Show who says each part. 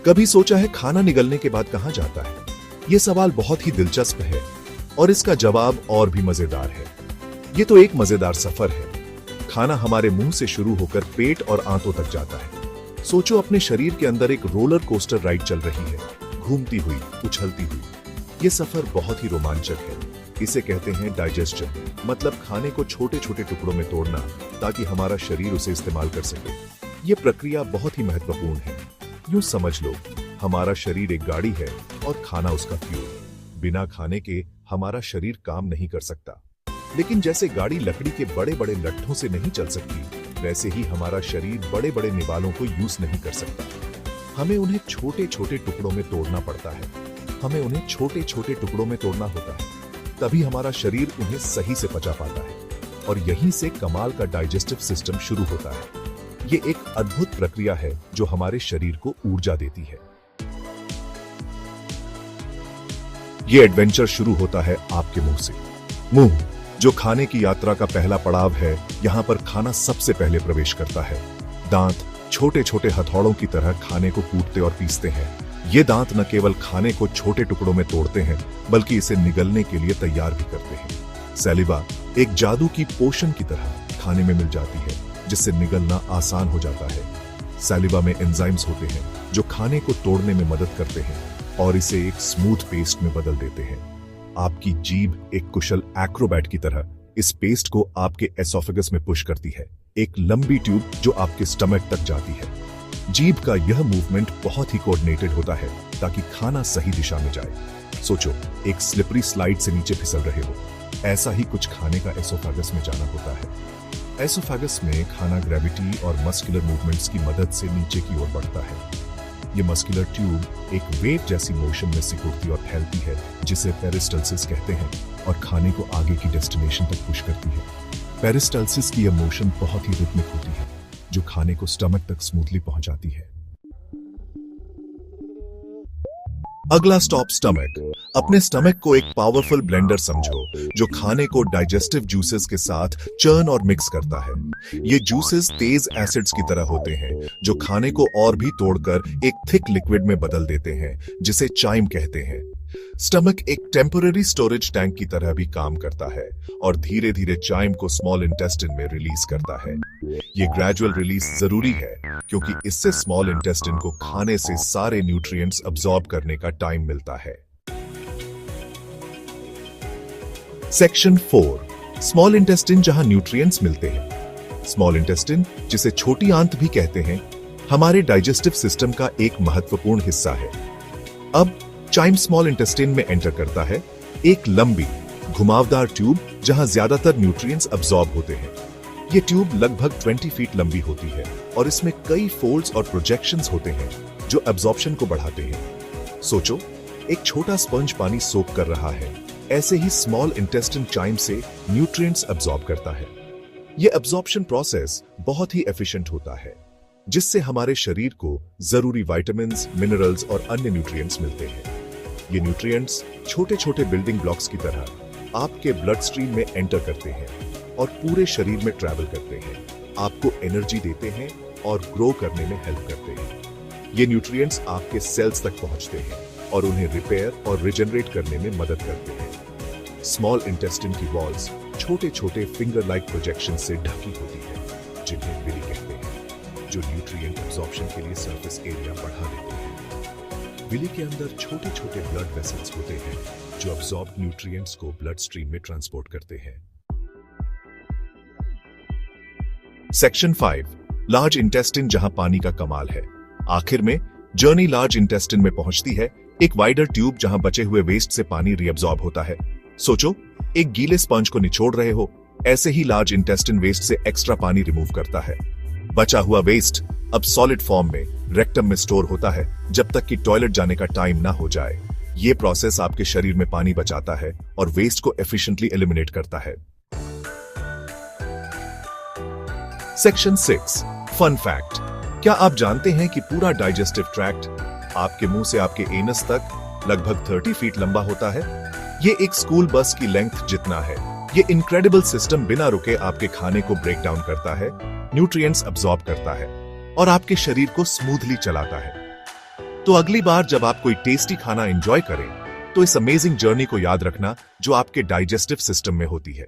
Speaker 1: कभी सोचा है खाना निगलने के बाद कहां जाता है? ये सवाल बहुत ही दिलचस्प है और इसका जवाब और भी मजेदार है। ये तो एक मजेदार सफर है। खाना हमारे मुंह से शुरू होकर पेट और आंतों तक जाता है। सोचो अपने शरीर के अंदर एक रोलर कोस्टर राइड चल रही है, घूमती हुई, उछलती हुई। ये सफर बहुत ही रोमांचक है। इसे कहते हैं डाइजेस्शन, मतलब खाने को छोटे छोटे टुकड़ों में तोड़ना ताकि हमारा शरीर उसे इस्तेमाल कर सके। ये प्रक्रिया बहुत ही महत्वपूर्ण है। यूं समझ लो, हमारा शरीर एक गाड़ी है और खाना उसका फ्यूल। बिना खाने के हमारा शरीर काम नहीं कर सकता। लेकिन जैसे गाड़ी लकड़ी के बड़े बड़े लट्ठों से नहीं चल सकती, वैसे ही हमारा शरीर बड़े बड़े निवालों को यूज नहीं कर सकता। हमें उन्हें छोटे छोटे टुकड़ों में तोड़ना पड़ता है। हमें उन्हें छोटे छोटे टुकड़ों में तोड़ना होता है, तभी हमारा शरीर उन्हें सही से पचा पाता है। और यहीं से कमाल का डाइजेस्टिव सिस्टम शुरू होता है। ये एक अद्भुत प्रक्रिया है जो हमारे शरीर को ऊर्जा देती है। ये एडवेंचर शुरू होता है आपके मुंह से। मुंह, जो खाने की यात्रा का पहला पड़ाव है, यहां पर खाना सबसे पहले प्रवेश करता है। दांत छोटे छोटे हथौड़ों की तरह खाने को कूटते और पीसते हैं। ये दांत न केवल खाने को छोटे टुकड़ों में तोड़ते हैं, बल्कि इसे निगलने के लिए तैयार भी करते हैं। सैलिवा एक जादू की पोशन की तरह खाने में मिल जाती है, जिससे निगलना आसान हो जाता है। सैलिवा में एंजाइम्स होते हैं जो खाने को तोड़ने में मदद करते हैं और इसे एक स्मूथ पेस्ट में बदल देते हैं। आपकी जीभ एक कुशल एक्रोबैट की तरह इस पेस्ट को आपके एसोफेगस में पुश करती है, एक लंबी ट्यूब जो आपके स्टमक तक जाती है। जीभ का यह मूवमेंट बहुत ही कोऑर्डिनेटेड होता है ताकि खाना सही दिशा में जाए। सोचो, एक स्लिपरी स्लाइड से नीचे फिसल रहे हो। ऐसा ही कुछ खाने का एसोफेगस में जाना होता है। एसोफेगस में खाना ग्रेविटी और मस्कुलर मूवमेंट्स की मदद से नीचे की ओर बढ़ता है। ये मस्कुलर ट्यूब एक वेव जैसी मोशन में सिकुड़ती और फैलती है, जिसे पेरिस्टल्सिस कहते हैं, और खाने को आगे की डेस्टिनेशन तक पुश करती है। पेरिस्टल्सिस की यह मोशन बहुत ही रिदमिक होती है, जो खाने को स्टमक तक स्मूथली पहुंचाती है। अगला स्टॉप स्टमक। अपने स्टमक को एक पावरफुल ब्लेंडर समझो, जो खाने को डाइजेस्टिव जूसेस के साथ चर्न और मिक्स करता है। ये जूसेस तेज एसिड्स की तरह होते हैं, जो खाने को और भी तोड़कर एक थिक लिक्विड में बदल देते हैं, जिसे चाइम कहते हैं। स्टमक एक टेम्पररी स्टोरेज टैंक की तरह भी काम करता है और धीरे धीरे चाइम को स्मॉल इंटेस्टिन में रिलीज करता है। ये ग्रेजुअल रिलीज जरूरी है, क्योंकि इससे स्मॉल इंटेस्टिन को खाने से सारे न्यूट्रिएंट्स अब्सॉर्ब करने का टाइम मिलता है। सेक्शन 4, स्मॉल इंटेस्टिन, जहां न्यूट्रिएंट्स मिलते हैं। स्मॉल इंटेस्टिन, जिसे छोटी आंत भी कहते हैं, हमारे डाइजेस्टिव सिस्टम का एक महत्वपूर्ण हिस्सा है। अब चाइम स्मॉल इंटेस्टाइन में एंटर करता है, एक लंबी घुमावदार ट्यूब जहां ज्यादातर न्यूट्रिएंट्स अब्सॉर्ब होते हैं। यह ट्यूब लगभग 20 फीट लंबी होती है और इसमें कई फोल्ड्स और प्रोजेक्शंस होते हैं जो अब्सॉर्प्शन को बढ़ाते हैं। सोचो, एक छोटा स्पंज पानी सोक कर रहा है। ऐसे ही स्मॉल इंटेस्टाइन चाइम से न्यूट्रिएंट्स अब्सॉर्ब करता है। यह अब्सॉर्प्शन प्रोसेस बहुत ही एफिशिएंट होता है, जिससे हमारे शरीर को जरूरी विटामिन्स, मिनरल्स और अन्य न्यूट्रिएंट्स मिलते हैं। ये न्यूट्रिएंट्स छोटे छोटे बिल्डिंग ब्लॉक्स की तरह आपके ब्लड स्ट्रीम में एंटर करते हैं और पूरे शरीर में ट्रैवल करते हैं, आपको एनर्जी देते हैं और ग्रो करने में हेल्प करते हैं। ये न्यूट्रिएंट्स आपके सेल्स तक पहुंचते हैं और उन्हें रिपेयर और रिजेनरेट करने में मदद करते हैं। स्मॉल इंटेस्टाइन की वॉल्स छोटे छोटे फिंगर लाइक प्रोजेक्शन से ढकी होती है, जिन्हें विली कहते हैं, जो न्यूट्रिएंट अब्सॉर्प्शन के लिए सरफेस एरिया बढ़ा देते हैं। विली के अंदर छोटे छोटे ब्लड वेसल्स होते हैं जो अब्सॉर्ब न्यूट्रिएंट्स को ब्लड स्ट्रीम में ट्रांसपोर्ट करते हैं। सेक्शन 5, लार्ज इंटेस्टाइन, जहां पानी का कमाल है। आखिर में जर्नी लार्ज इंटेस्टाइन में पहुंचती है, एक वाइडर ट्यूब जहां बचे हुए वेस्ट से पानी रीअब्सॉर्ब होता है। सोचो, एक गीले स्पंज को निचोड़ रहे हो। ऐसे ही लार्ज इंटेस्टाइन वेस्ट से एक्स्ट्रा पानी रिमूव करता है। बचा हुआ वेस्ट अब सॉलिड फॉर्म में रेक्टम में स्टोर होता है, जब तक कि टॉयलेट जाने का टाइम ना हो जाए। यह प्रोसेस आपके शरीर में पानी बचाता है और वेस्ट को एफिशिएंटली एलिमिनेट करता है। Section 6, fun fact. क्या आप जानते हैं कि पूरा डाइजेस्टिव ट्रैक्ट आपके मुंह से आपके एनस तक लगभग 30 फीट लंबा होता है? ये एक स्कूल बस की लेंथ जितना है। ये इनक्रेडिबल सिस्टम बिना रुके आपके खाने को ब्रेक डाउन करता है, न्यूट्रिएंट्स अब्सॉर्ब करता है और आपके शरीर को स्मूथली चलाता है। तो अगली बार जब आप कोई टेस्टी खाना एंजॉय करें तो इस अमेजिंग जर्नी को याद रखना जो आपके डाइजेस्टिव सिस्टम में होती है।